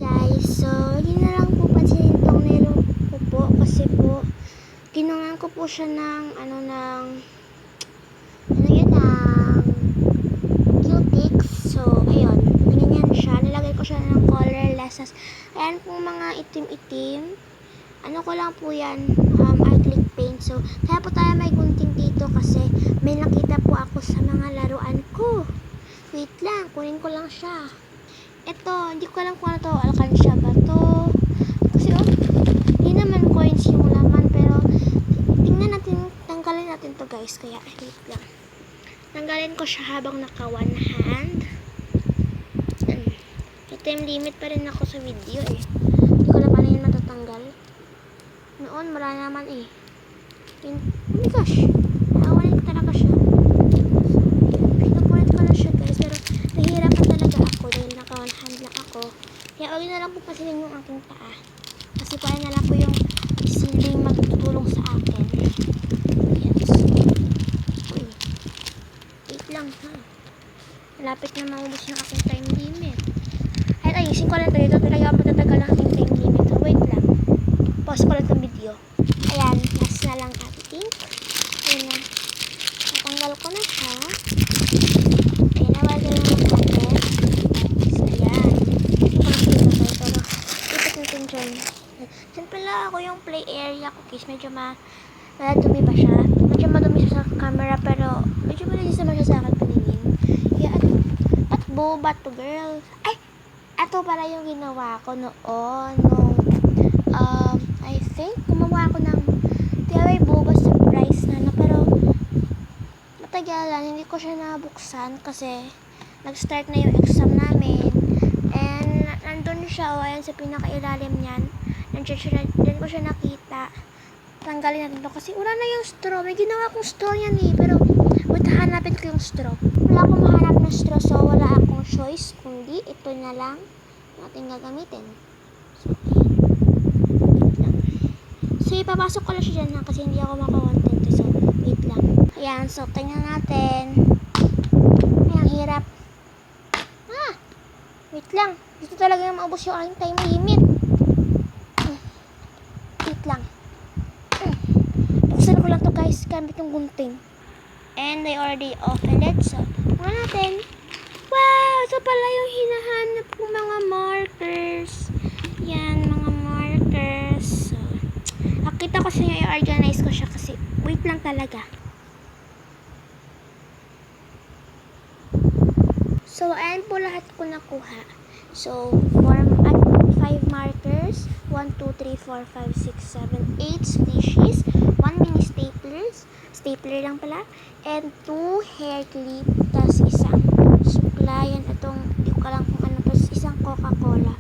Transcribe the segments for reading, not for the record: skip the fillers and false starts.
Guys, so hindi na lang po pansinin itong nilo ko po kasi po ginungan ko po siya ng Q-Tix. So ayun, ganyan siya, nilagay ko siya ng colorless. Ayan po mga itim-itim, ko lang po yan, acrylic paint. So kaya po tayo may gunting dito kasi may nakita po ako sa mga laruan ko. Wait lang, kunin ko lang siya. Ito, hindi ko alam kung ano to, alkansya ba to? Kasi hindi naman coins yung laman, pero tingnan natin, tanggalin natin to guys, kaya wait lang. Tanggalin ko siya habang naka one hand. May time limit pa rin ako sa video eh. Hindi ko na paano yun matatanggal. Noon, wala naman eh. Oh my gosh, naawalan ko talaga siya. Pinupulit ko na siya guys, pero nahihirapan talaga ako dahil naka one hand lang ako. Kaya huwag na lang po pasilin yung aking paa. Kasi parang na lang po yung silbing magtutulong sa akin. Yes. Uy. Wait lang ha. Malapit na maubos yung aking time limit. Ay, ayusin ko lang ito. Dito talaga ako matatagal ang aking time limit. So, wait lang. Pause ko lang itong video. Ayan. Last na lang ating. Ayan na. Natanggal ko na siya. Ayan na. Wala lang natin. So, ayan. Hindi ko na pinatay. Pero, ipit natin dyan. Dyan pala ako yung play area ko. Guys, medyo madumi ba siya? Medyo madumi siya sa camera. Pero, medyo malinis naman siya sa akin paningin. Kaya, at boba to girl. Ay! Ito para yung ginawa ko noon. I think, gumawa ako ng DIY boba surprise na pero matagalan, hindi ko siya nabuksan kasi nag-start na yung exam namin and nandun siya, ayan sa pinakailalim niyan, nandiyan ko siya nakita. Tanggalin natin to kasi wala na yung straw. May ginawa akong straw yan eh, pero wait, hanapin ko yung straw. Wala akong mahanap ng straw, so wala akong choice kundi ito na lang natin gagamitin. So, ipapasok ko lang siya dyan kasi hindi ako maka-content. So, wait lang. Ayan, so, tingnan natin. Ay, ang hirap. Wait lang. Dito talaga yung maubos yung aking time limit. Wait lang. Buksan ko lang to guys, gamit yung gunting. And I already opened it. So, tingnan natin. Wow! Ito pala yung hinahanap kong mga markers. Yan, mga markers. So, nakita ko sa inyo, i-organize ko siya kasi wait lang talaga. So, ayan po lahat ko nakuha. So, 5 markers, 1, 2, 3, 4, 5, 6, 7, 8 species, 1 mini stapler lang pala, and 2 hair clip, tas isang suklayan, itong, di ko alam kung ano, tas isang Coca-Cola.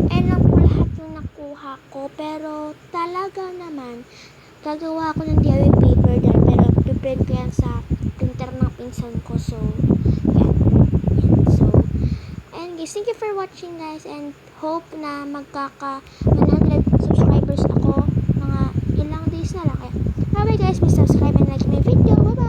And lang po lahat yung nakuha ko, pero talaga naman, gagawa ko ng DIY paper dyan, pero piprint ko yan sa printer ng pinsan ko, so, yan. So, and guys, thank you for watching guys, and hope na magkaka 100 subscribers ako, mga ilang days na lang, kaya, bye bye guys, please subscribe and like my video, bye bye!